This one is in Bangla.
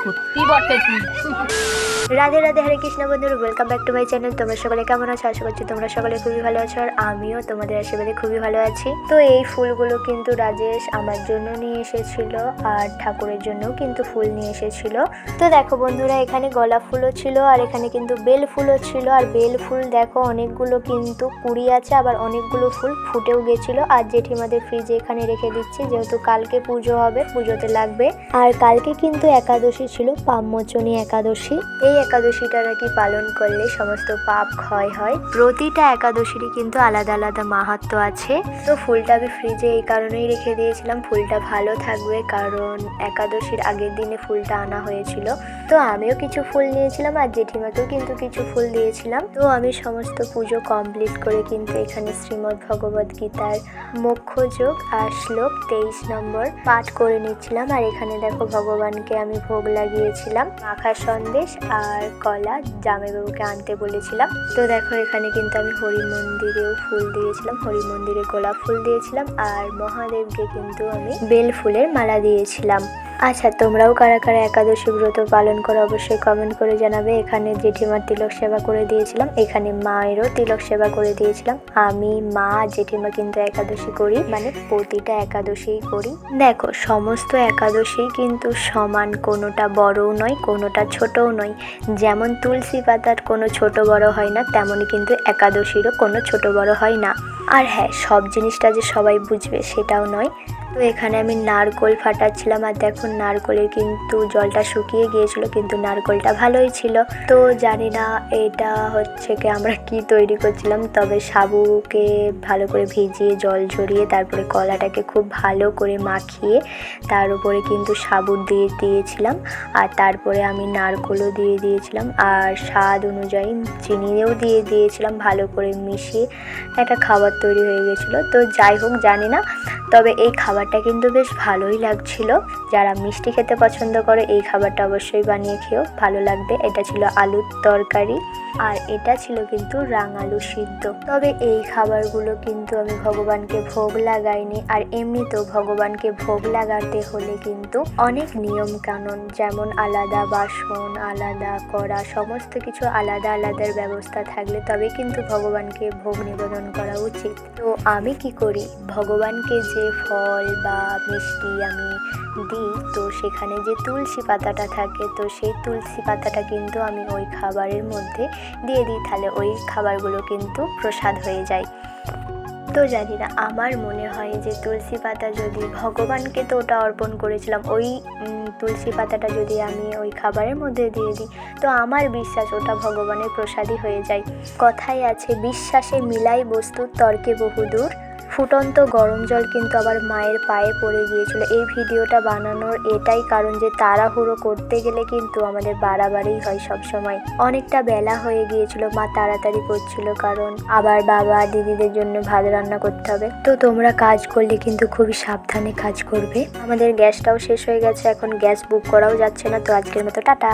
সত্যি বটে তুই। রাধে রাধে, হরে কৃষ্ণ বন্ধুরা, welcome back to my channel. তোমরা সকলে কেমন আছো? আশা করছি তোমরা সকলে খুবই ভালো আছো, আর আমিও তোমাদের আশীর্বাদে খুবই ভালো আছি। তো এই ফুলগুলো কিন্তু রাজেশ আমার জন্য নিয়ে এসেছিল, আর ঠাকুরের জন্যও কিন্তু ফুল নিয়ে এসেছিল। তো দেখো বন্ধুরা, এখানে গোলাপ ফুলও ছিল, আর এখানে কিন্তু বেল ফুলও ছিল। আর বেল ফুল দেখো অনেকগুলো কিন্তু কুড়ি আছে, আবার অনেকগুলো ফুল ফুটেও গেছিল। আর জেঠিমাদের ফ্রিজে এখানে রেখে দিচ্ছি, যেহেতু কালকে পুজো হবে, পুজোতে লাগবে। আর কালকে কিন্তু একাদশী ছিল, পাপমোচনী একাদশী। এই একাদশীটা নাকি পালন করলে সমস্ত পাপ ক্ষয় হয়। প্রতিটা একাদশীরই কিন্তু আলাদা আলাদা মাহাত্ম্য আছে। তো ফুলটা আমি ফ্রিজে এই কারণেই রেখে দিয়েছিলাম, ফুলটা ভালো থাকবে, কারণ একাদশীর আগের দিনে ফুলটা আনা হয়েছিল। তো আমিও কিছু ফুল নিয়েছিলাম, আর জেঠিমাকেও কিন্তু কিছু ফুল দিয়েছিলাম। তো আমি সমস্ত পুজো কমপ্লিট করে কিন্তু এখানে শ্রীমদ্ ভগবদ গীতার মোক্ষযোগ আর শ্লোক 23 নম্বর পাঠ করে নিচ্ছিলাম। আর এখানে দেখো ভগবানকে আমি ভোগ লাগিয়েছিলাম, মাখা সন্দেশ আর কলা জামাইবাবুকে আনতে বলেছিলাম। তো দেখো এখানে কিন্তু আমি হরি মন্দিরেও ফুল দিয়েছিলাম, হরি মন্দিরে গোলাপ ফুল দিয়েছিলাম, আর মহাদেবকে কিন্তু আমি বেল ফুলের মালা দিয়েছিলাম। আচ্ছা, তোমরাও কারা কারা একাদশী ব্রত পালন করো অবশ্যই কমেন্ট করে জানাবে। এখানে জেঠিমার তিলক সেবা করে দিয়েছিলাম, এখানে মায়েরও তিলক সেবা করে দিয়েছিলাম। আমি, মা, জেঠিমা কিন্তু একাদশী করি, মানে প্রতিটা একাদশীই করি। দেখো সমস্ত একাদশী কিন্তু সমান, কোনোটা বড়ও নয়, কোনোটা ছোটও নয়। যেমন তুলসী পাতার কোনো ছোট বড় হয় না, তেমনই কিন্তু একাদশীরও কোনো ছোট বড় হয় না। আর হ্যাঁ, সব জিনিসটা যে সবাই বুঝবে সেটাও নয়। তো এখানে আমি নারকোল ফাটাচ্ছিলাম, আর দেখো নারকোলের কিন্তু জলটা শুকিয়ে গিয়েছিল, কিন্তু নারকোলটা ভালোই ছিল। তো জানি না এটা হচ্ছে কি আমরা কি তৈরি করছিলাম, তবে সাবুকে ভালো করে ভিজিয়ে জল ঝরিয়ে তারপরে কলাটাকে খুব ভালো করে মাখিয়ে তার উপরে কিন্তু সাবু দিয়ে দিয়েছিলাম, আর তারপরে আমি নারকোলও দিয়ে দিয়েছিলাম, আর স্বাদ অনুযায়ী চিনিও দিয়ে দিয়েছিলাম। ভালো করে মিশিয়ে একটা খাবার তৈরি হয়ে গেছিলো। তো যাই হোক, জানি না, তবে এই খাবারটা কিন্তু বেশ ভালোই লাগছিল। যারা মিষ্টি খেতে পছন্দ করে এই খাবারটা অবশ্যই বানিয়ে খেও, ভালো লাগবে। এটা ছিল আলুর তরকারি, আর এটা ছিল কিন্তু রাঙালু সিদ্ধ। তবে এই খাবারগুলো কিন্তু আমি ভগবানকে ভোগ লাগাইনি। আর এমনিতেও ভগবানকে ভোগ লাগাতে হলে কিন্তু অনেক নিয়ম কানুন, যেমন আলাদা বাসন, আলাদা করা, সমস্ত কিছু আলাদা আলাদার ব্যবস্থা থাকলে তবে কিন্তু ভগবানকে ভোগ নিবেদন করা উচিত। তো আমি কি করি, ভগবানকে যে ফল বা মিষ্টি আমি দিই, তো সেখানে যে তুলসী পাতাটা থাকে, তো সেই তুলসী পাতাটা কিন্তু আমি ওই খাবারের মধ্যে দিয়ে দিই, তাহলে ওই খাবারগুলো কিন্তু প্রসাদ হয়ে যায়। তো জানি না, আমার মনে হয় যে তুলসী পাতা যদি ভগবানকে, তো ওটা অর্পণ করেছিলাম, ওই তুলসী পাতাটা যদি আমি ওই খাবারের মধ্যে দিয়ে দিই, তো আমার বিশ্বাস ওটা ভগবানের প্রসাদই হয়ে যায়। কথাই আছে, বিশ্বাসে মিলাই বস্তু তর্কে বহুদূর। ফুটন্ত গরম জল কিন্তু আবার মায়ের পায়ে পড়ে গিয়েছিল। এই ভিডিওটা বানানোর এটাই কারণ যে তাড়াহুড়ো করতে গেলে কিন্তু আমাদের বাড়াবাড়ি হয় সব সময়। অনেকটা বেলা হয়ে গিয়েছিল, মা তাড়াতাড়ি করছিল, কারণ আবার বাবা দিদিদের জন্য ভাত রান্না করতে হবে। তো তোমরা কাজ করলে কিন্তু খুবই সাবধানে কাজ করবে। আমাদের গ্যাসটাও শেষ হয়ে গেছে, এখন গ্যাস বুক করাও যাচ্ছে না। তো আজকের মতো টাটা।